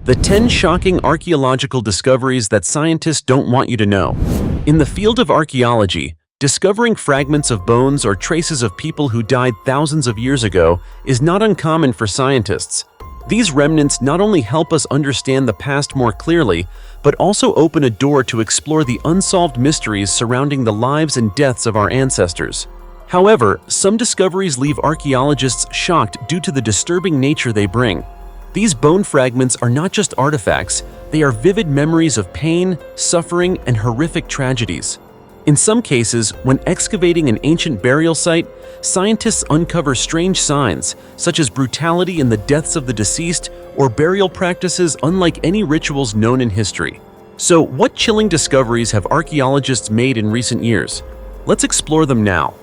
The 10 shocking archaeological discoveries that scientists don't want you to know. In the field of archaeology, discovering fragments of bones or traces of people who died thousands of years ago is not uncommon for scientists. These remnants not only help us understand the past more clearly, but also open a door to explore the unsolved mysteries surrounding the lives and deaths of our ancestors. However, some discoveries leave archaeologists shocked due to the disturbing nature they bring. These bone fragments are not just artifacts, they are vivid memories of pain, suffering, and horrific tragedies. In some cases, when excavating an ancient burial site, scientists uncover strange signs, such as brutality in the deaths of the deceased or burial practices unlike any rituals known in history. So, what chilling discoveries have archaeologists made in recent years? Let's explore them now.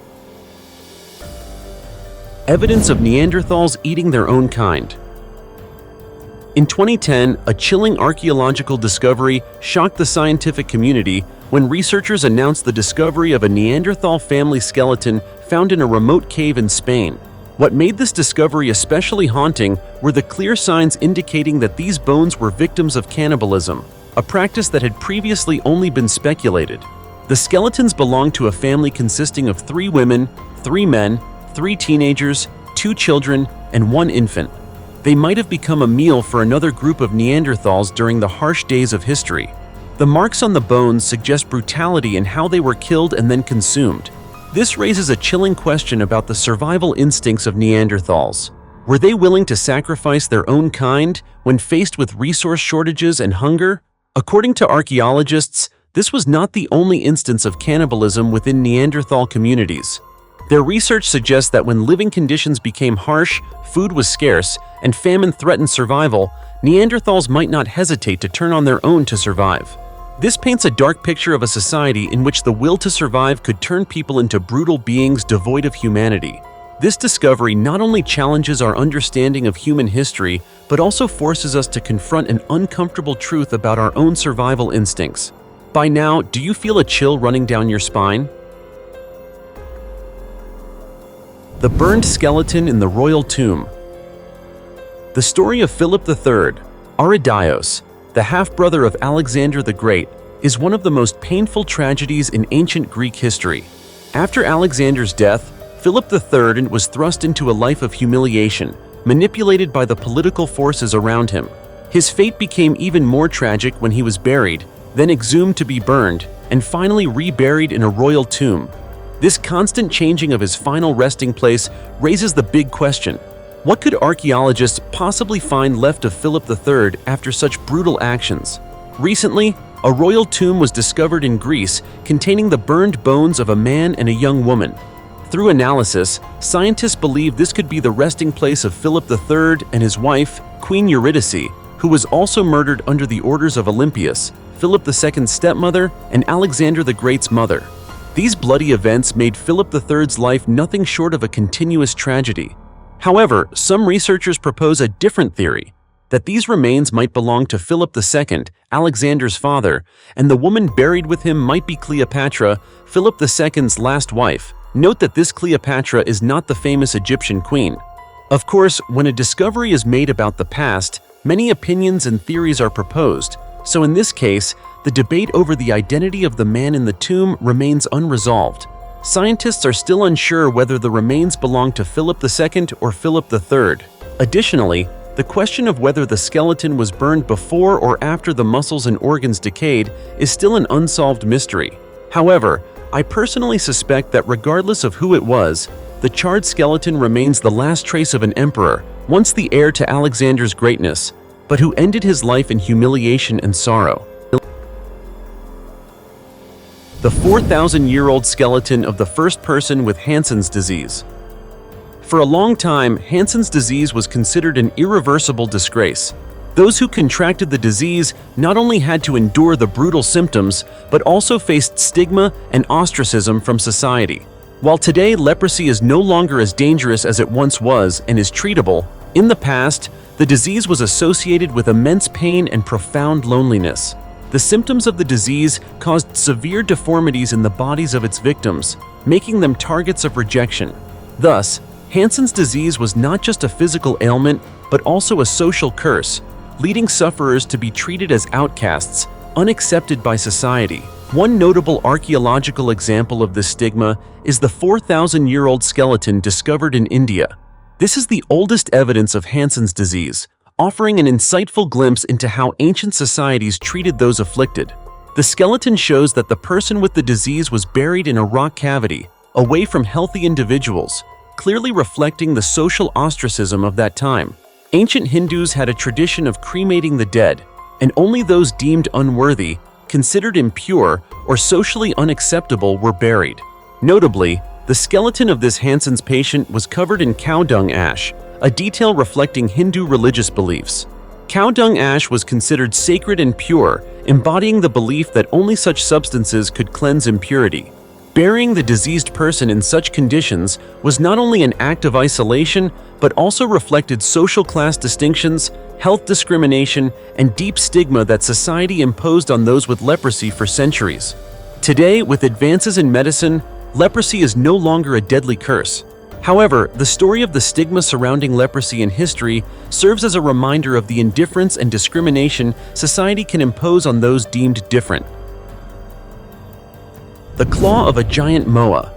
Evidence of Neanderthals eating their own kind. In 2010, a chilling archaeological discovery shocked the scientific community when researchers announced the discovery of a Neanderthal family skeleton found in a remote cave in Spain. What made this discovery especially haunting were the clear signs indicating that these bones were victims of cannibalism, a practice that had previously only been speculated. The skeletons belonged to a family consisting of 3 women, 3 men, 3 teenagers, 2 children, and 1 infant. They might have become a meal for another group of Neanderthals during the harsh days of history. The marks on the bones suggest brutality in how they were killed and then consumed. This raises a chilling question about the survival instincts of Neanderthals. Were they willing to sacrifice their own kind when faced with resource shortages and hunger? According to archaeologists, this was not the only instance of cannibalism within Neanderthal communities. Their research suggests that when living conditions became harsh, food was scarce, and famine threatened survival, Neanderthals might not hesitate to turn on their own to survive. This paints a dark picture of a society in which the will to survive could turn people into brutal beings devoid of humanity. This discovery not only challenges our understanding of human history, but also forces us to confront an uncomfortable truth about our own survival instincts. By now, do you feel a chill running down your spine? The burned skeleton in the royal tomb. The story of Philip III, Arrhidaeus, the half-brother of Alexander the Great, is one of the most painful tragedies in ancient Greek history. After Alexander's death, Philip III was thrust into a life of humiliation, manipulated by the political forces around him. His fate became even more tragic when he was buried, then exhumed to be burned, and finally reburied in a royal tomb. This constant changing of his final resting place raises the big question: what could archaeologists possibly find left of Philip III after such brutal actions? Recently, a royal tomb was discovered in Greece containing the burned bones of a man and a young woman. Through analysis, scientists believe this could be the resting place of Philip III and his wife, Queen Eurydice, who was also murdered under the orders of Olympias, Philip II's stepmother and Alexander the Great's mother. These bloody events made Philip III's life nothing short of a continuous tragedy. However, some researchers propose a different theory, that these remains might belong to Philip II, Alexander's father, and the woman buried with him might be Cleopatra, Philip II's last wife. Note that this Cleopatra is not the famous Egyptian queen. Of course, when a discovery is made about the past, many opinions and theories are proposed, so in this case, the debate over the identity of the man in the tomb remains unresolved. Scientists are still unsure whether the remains belong to Philip II or Philip III. Additionally, the question of whether the skeleton was burned before or after the muscles and organs decayed is still an unsolved mystery. However, I personally suspect that regardless of who it was, the charred skeleton remains the last trace of an emperor, once the heir to Alexander's greatness, but who ended his life in humiliation and sorrow. The 4,000-year-old skeleton of the first person with Hansen's disease. For a long time, Hansen's disease was considered an irreversible disgrace. Those who contracted the disease not only had to endure the brutal symptoms, but also faced stigma and ostracism from society. While today leprosy is no longer as dangerous as it once was and is treatable, in the past, the disease was associated with immense pain and profound loneliness. The symptoms of the disease caused severe deformities in the bodies of its victims, making them targets of rejection. Thus, Hansen's disease was not just a physical ailment, but also a social curse, leading sufferers to be treated as outcasts, unaccepted by society. One notable archaeological example of this stigma is the 4,000-year-old skeleton discovered in India. This is the oldest evidence of Hansen's disease, offering an insightful glimpse into how ancient societies treated those afflicted. The skeleton shows that the person with the disease was buried in a rock cavity, away from healthy individuals, clearly reflecting the social ostracism of that time. Ancient Hindus had a tradition of cremating the dead, and only those deemed unworthy, considered impure, or socially unacceptable were buried. Notably, the skeleton of this Hansen's patient was covered in cow dung ash, a detail reflecting Hindu religious beliefs. Cow dung ash was considered sacred and pure, embodying the belief that only such substances could cleanse impurity. Burying the diseased person in such conditions was not only an act of isolation, but also reflected social class distinctions, health discrimination, and deep stigma that society imposed on those with leprosy for centuries. Today, with advances in medicine, leprosy is no longer a deadly curse. However, the story of the stigma surrounding leprosy in history serves as a reminder of the indifference and discrimination society can impose on those deemed different. The claw of a giant moa.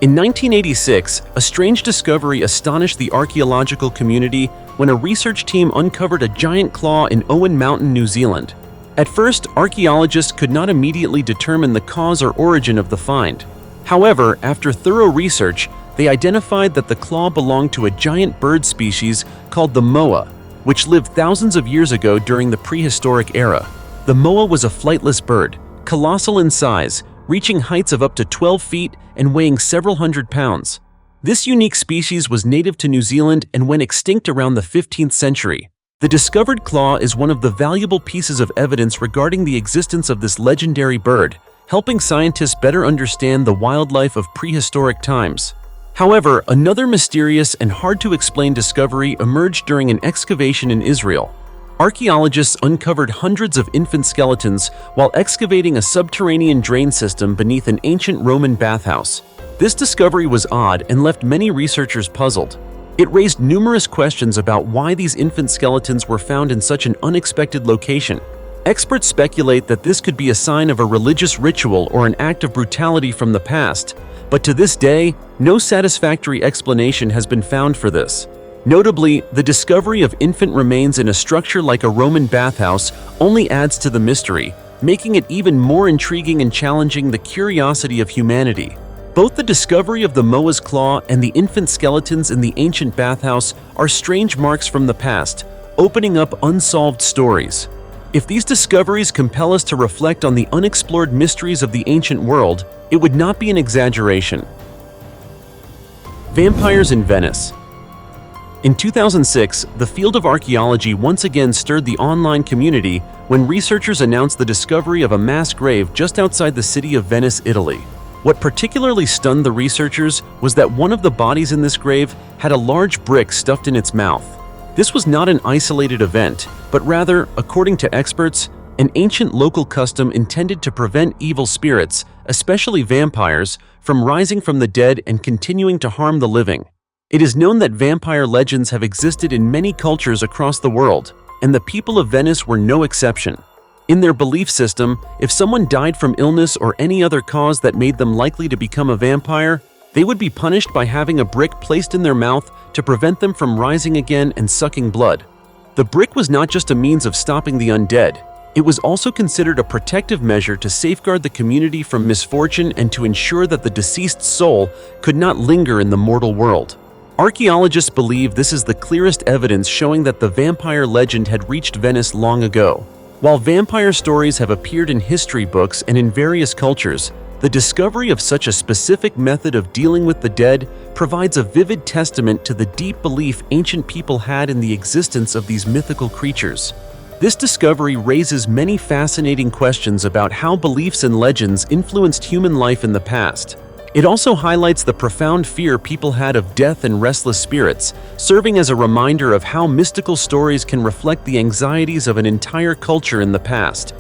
In 1986, a strange discovery astonished the archaeological community when a research team uncovered a giant claw in Owen Mountain, New Zealand. At first, archaeologists could not immediately determine the cause or origin of the find. However, after thorough research, they identified that the claw belonged to a giant bird species called the moa, which lived thousands of years ago during the prehistoric era. The moa was a flightless bird, colossal in size, reaching heights of up to 12 feet and weighing several hundred pounds. This unique species was native to New Zealand and went extinct around the 15th century. The discovered claw is one of the valuable pieces of evidence regarding the existence of this legendary bird, helping scientists better understand the wildlife of prehistoric times. However, another mysterious and hard-to-explain discovery emerged during an excavation in Israel. Archaeologists uncovered hundreds of infant skeletons while excavating a subterranean drain system beneath an ancient Roman bathhouse. This discovery was odd and left many researchers puzzled. It raised numerous questions about why these infant skeletons were found in such an unexpected location. Experts speculate that this could be a sign of a religious ritual or an act of brutality from the past, but to this day, no satisfactory explanation has been found for this. Notably, the discovery of infant remains in a structure like a Roman bathhouse only adds to the mystery, making it even more intriguing and challenging the curiosity of humanity. Both the discovery of the moa's claw and the infant skeletons in the ancient bathhouse are strange marks from the past, opening up unsolved stories. If these discoveries compel us to reflect on the unexplored mysteries of the ancient world, it would not be an exaggeration. Vampires in Venice. In 2006, the field of archaeology once again stirred the online community when researchers announced the discovery of a mass grave just outside the city of Venice, Italy. What particularly stunned the researchers was that one of the bodies in this grave had a large brick stuffed in its mouth. This was not an isolated event, but rather, according to experts, an ancient local custom intended to prevent evil spirits, especially vampires, from rising from the dead and continuing to harm the living. It is known that vampire legends have existed in many cultures across the world, and the people of Venice were no exception. In their belief system, if someone died from illness or any other cause that made them likely to become a vampire, they would be punished by having a brick placed in their mouth to prevent them from rising again and sucking blood. The brick was not just a means of stopping the undead, it was also considered a protective measure to safeguard the community from misfortune and to ensure that the deceased soul could not linger in the mortal world. Archaeologists believe this is the clearest evidence showing that the vampire legend had reached Venice long ago. While vampire stories have appeared in history books and in various cultures, the discovery of such a specific method of dealing with the dead provides a vivid testament to the deep belief ancient people had in the existence of these mythical creatures. This discovery raises many fascinating questions about how beliefs and legends influenced human life in the past. It also highlights the profound fear people had of death and restless spirits, serving as a reminder of how mystical stories can reflect the anxieties of an entire culture in the past.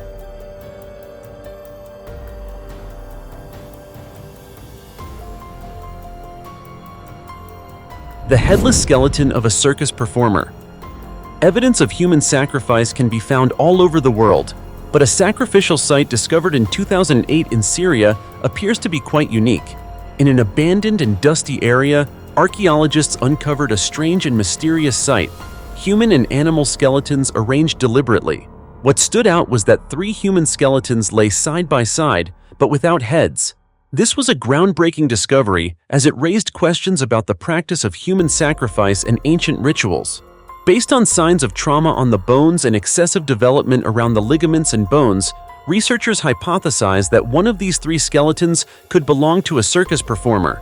The headless skeleton of a circus performer. Evidence of human sacrifice can be found all over the world, but a sacrificial site discovered in 2008 in Syria appears to be quite unique. In an abandoned and dusty area, archaeologists uncovered a strange and mysterious site, human and animal skeletons arranged deliberately. What stood out was that 3 human skeletons lay side by side, but without heads. This was a groundbreaking discovery as it raised questions about the practice of human sacrifice and ancient rituals. Based on signs of trauma on the bones and excessive development around the ligaments and bones, researchers hypothesized that one of these 3 skeletons could belong to a circus performer.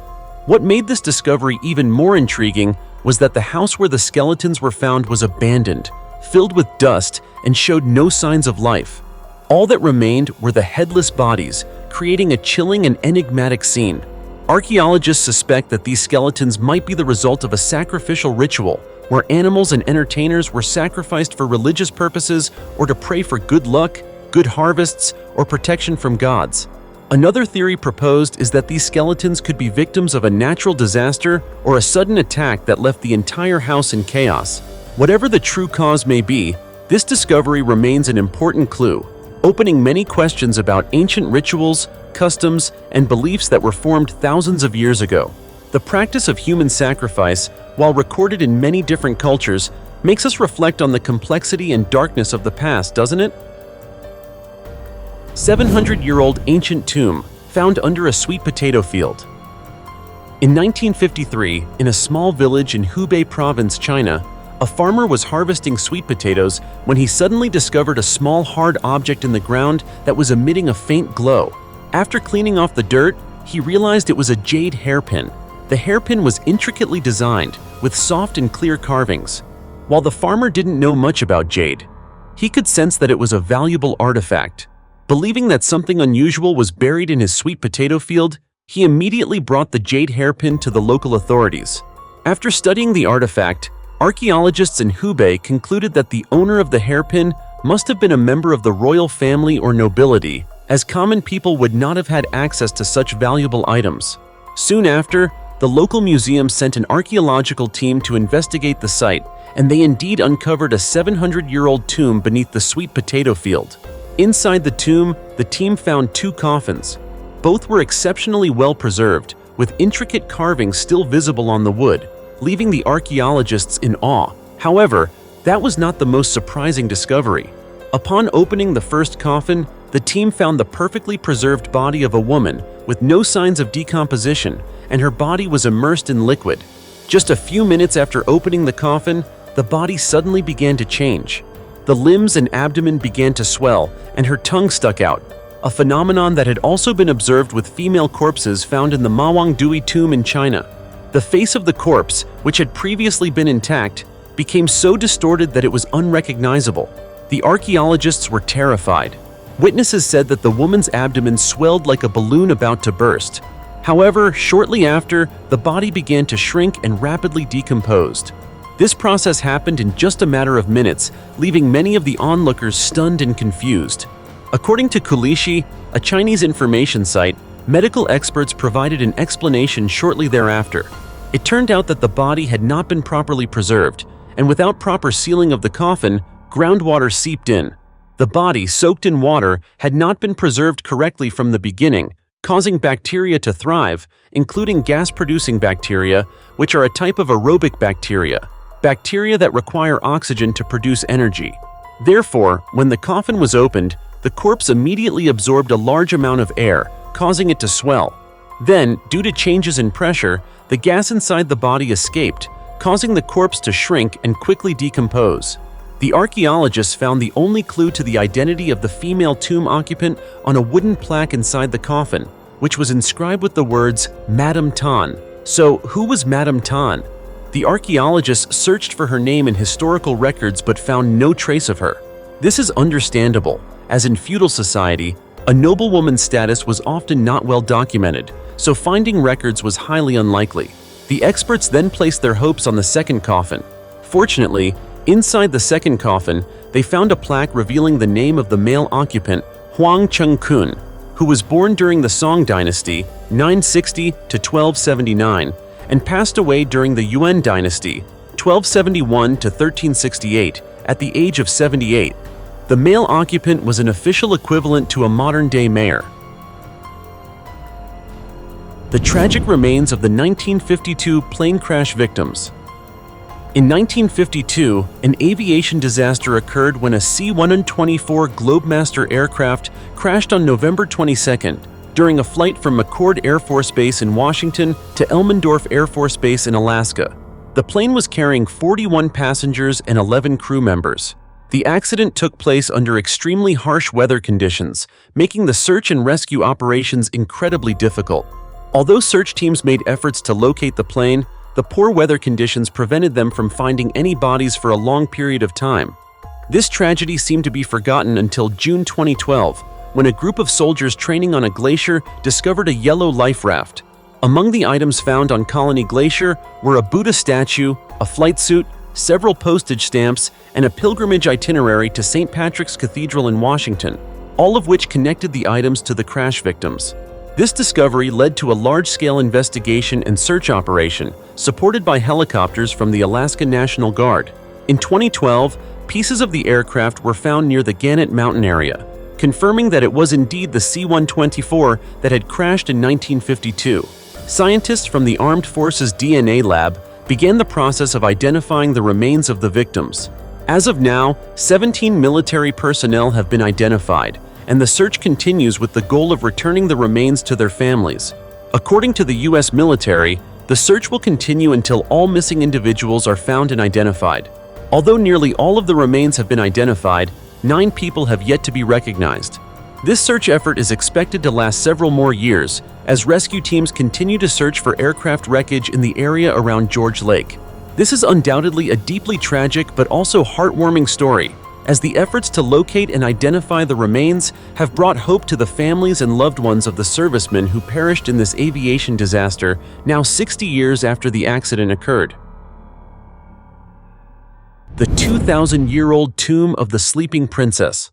What made this discovery even more intriguing was that the house where the skeletons were found was abandoned, filled with dust, and showed no signs of life. All that remained were the headless bodies, creating a chilling and enigmatic scene. Archaeologists suspect that these skeletons might be the result of a sacrificial ritual, where animals and entertainers were sacrificed for religious purposes or to pray for good luck, good harvests, or protection from gods. Another theory proposed is that these skeletons could be victims of a natural disaster or a sudden attack that left the entire house in chaos. Whatever the true cause may be, this discovery remains an important clue, opening many questions about ancient rituals, customs, and beliefs that were formed thousands of years ago. The practice of human sacrifice, while recorded in many different cultures, makes us reflect on the complexity and darkness of the past, doesn't it? 700-year-old ancient tomb found under a sweet potato field. In 1953, in a small village in Hubei province, China, a farmer was harvesting sweet potatoes when he suddenly discovered a small hard object in the ground that was emitting a faint glow. After cleaning off the dirt, he realized it was a jade hairpin. The hairpin was intricately designed, with soft and clear carvings. While the farmer didn't know much about jade, he could sense that it was a valuable artifact. Believing that something unusual was buried in his sweet potato field, he immediately brought the jade hairpin to the local authorities. After studying the artifact, archaeologists in Hubei concluded that the owner of the hairpin must have been a member of the royal family or nobility, as common people would not have had access to such valuable items. Soon after, the local museum sent an archaeological team to investigate the site, and they indeed uncovered a 700-year-old tomb beneath the sweet potato field. Inside the tomb, the team found 2 coffins. Both were exceptionally well preserved, with intricate carvings still visible on the wood, leaving the archaeologists in awe. However, that was not the most surprising discovery. Upon opening the first coffin, the team found the perfectly preserved body of a woman with no signs of decomposition, and her body was immersed in liquid. Just a few minutes after opening the coffin, the body suddenly began to change. The limbs and abdomen began to swell, and her tongue stuck out, a phenomenon that had also been observed with female corpses found in the Mawangdui tomb in China. The face of the corpse, which had previously been intact, became so distorted that it was unrecognizable. The archaeologists were terrified. Witnesses said that the woman's abdomen swelled like a balloon about to burst. However, shortly after, the body began to shrink and rapidly decomposed. This process happened in just a matter of minutes, leaving many of the onlookers stunned and confused. According to Kulishi, a Chinese information site, medical experts provided an explanation shortly thereafter. It turned out that the body had not been properly preserved, and without proper sealing of the coffin, groundwater seeped in. The body, soaked in water, had not been preserved correctly from the beginning, causing bacteria to thrive, including gas-producing bacteria, which are a type of aerobic bacteria that require oxygen to produce energy. Therefore, when the coffin was opened, the corpse immediately absorbed a large amount of air, causing it to swell. Then, due to changes in pressure, the gas inside the body escaped, causing the corpse to shrink and quickly decompose. The archaeologists found the only clue to the identity of the female tomb occupant on a wooden plaque inside the coffin, which was inscribed with the words, Madame Tan. So, who was Madame Tan? The archaeologists searched for her name in historical records but found no trace of her. This is understandable, as in feudal society, a noblewoman's status was often not well documented, so finding records was highly unlikely. The experts then placed their hopes on the second coffin. Fortunately, inside the second coffin, they found a plaque revealing the name of the male occupant, Huang Chengkun, who was born during the Song dynasty, 960 to 1279, and passed away during the Yuan dynasty, 1271 to 1368, at the age of 78. The male occupant was an official equivalent to a modern-day mayor. The tragic remains of the 1952 plane crash victims. In 1952, an aviation disaster occurred when a C-124 Globemaster aircraft crashed on November 22nd during a flight from McChord Air Force Base in Washington to Elmendorf Air Force Base in Alaska. The plane was carrying 41 passengers and 11 crew members. The accident took place under extremely harsh weather conditions, making the search and rescue operations incredibly difficult. Although search teams made efforts to locate the plane, the poor weather conditions prevented them from finding any bodies for a long period of time. This tragedy seemed to be forgotten until June 2012, when a group of soldiers training on a glacier discovered a yellow life raft. Among the items found on Colony Glacier were a Buddha statue, a flight suit, several postage stamps, and a pilgrimage itinerary to St. Patrick's Cathedral in Washington, all of which connected the items to the crash victims. This discovery led to a large-scale investigation and search operation, supported by helicopters from the Alaska National Guard. In 2012, pieces of the aircraft were found near the Gannett Mountain area, confirming that it was indeed the C-124 that had crashed in 1952. Scientists from the Armed Forces DNA Lab began the process of identifying the remains of the victims. As of now, 17 military personnel have been identified, and the search continues with the goal of returning the remains to their families. According to the U.S. military, the search will continue until all missing individuals are found and identified. Although nearly all of the remains have been identified, 9 people have yet to be recognized. This search effort is expected to last several more years as rescue teams continue to search for aircraft wreckage in the area around George Lake. This is undoubtedly a deeply tragic but also heartwarming story, as the efforts to locate and identify the remains have brought hope to the families and loved ones of the servicemen who perished in this aviation disaster now 60 years after the accident occurred. The 2,000-year-old tomb of the Sleeping Princess.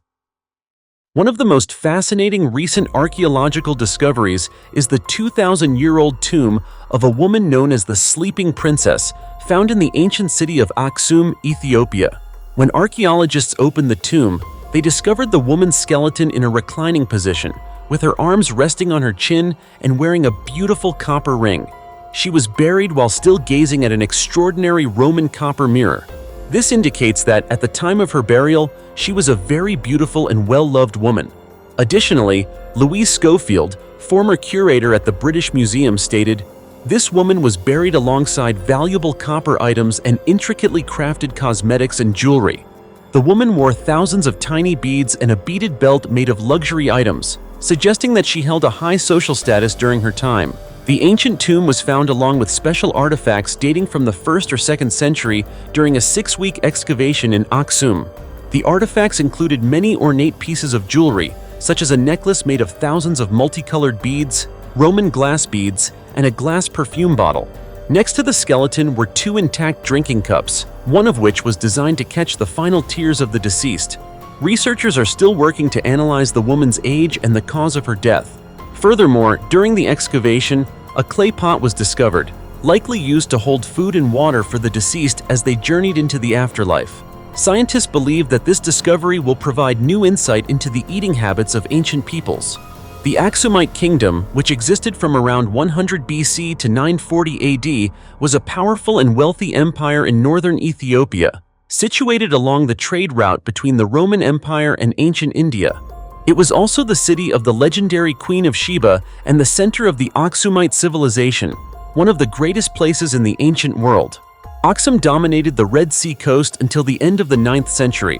One of the most fascinating recent archaeological discoveries is the 2,000-year-old tomb of a woman known as the Sleeping Princess, found in the ancient city of Aksum, Ethiopia. When archaeologists opened the tomb, they discovered the woman's skeleton in a reclining position, with her arms resting on her chin and wearing a beautiful copper ring. She was buried while still gazing at an extraordinary Roman copper mirror. This indicates that, at the time of her burial, she was a very beautiful and well-loved woman. Additionally, Louise Schofield, former curator at the British Museum, stated, "This woman was buried alongside valuable copper items and intricately crafted cosmetics and jewelry. The woman wore thousands of tiny beads and a beaded belt made of luxury items, suggesting that she held a high social status during her time." The ancient tomb was found along with special artifacts dating from the 1st or 2nd century during a 6-week excavation in Aksum. The artifacts included many ornate pieces of jewelry, such as a necklace made of thousands of multicolored beads, Roman glass beads, and a glass perfume bottle. Next to the skeleton were 2 intact drinking cups, one of which was designed to catch the final tears of the deceased. Researchers are still working to analyze the woman's age and the cause of her death. Furthermore, during the excavation, a clay pot was discovered, likely used to hold food and water for the deceased as they journeyed into the afterlife. Scientists believe that this discovery will provide new insight into the eating habits of ancient peoples. The Aksumite kingdom, which existed from around 100 BC to 940 AD, was a powerful and wealthy empire in northern Ethiopia, situated along the trade route between the Roman Empire and ancient India. It was also the city of the legendary Queen of Sheba and the center of the Aksumite civilization, one of the greatest places in the ancient world. Aksum dominated the Red Sea coast until the end of the 9th century.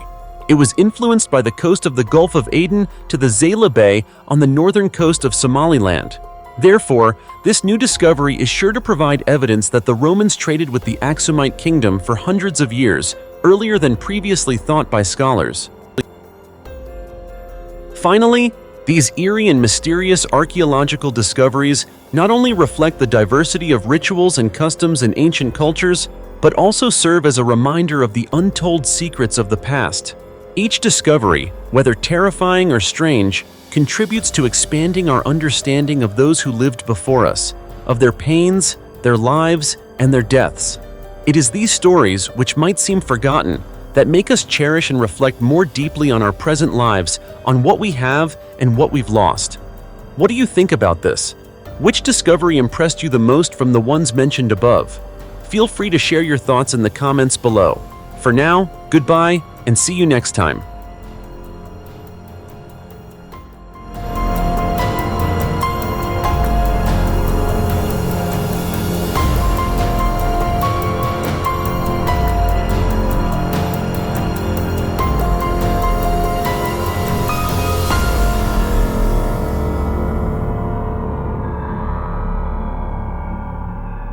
It was influenced by the coast of the Gulf of Aden to the Zayla Bay on the northern coast of Somaliland. Therefore, this new discovery is sure to provide evidence that the Romans traded with the Aksumite kingdom for hundreds of years, earlier than previously thought by scholars. Finally, these eerie and mysterious archaeological discoveries not only reflect the diversity of rituals and customs in ancient cultures, but also serve as a reminder of the untold secrets of the past. Each discovery, whether terrifying or strange, contributes to expanding our understanding of those who lived before us, of their pains, their lives, and their deaths. It is these stories, which might seem forgotten, that make us cherish and reflect more deeply on our present lives, on what we have and what we've lost. What do you think about this? Which discovery impressed you the most from the ones mentioned above? Feel free to share your thoughts in the comments below. For now, goodbye and see you next time.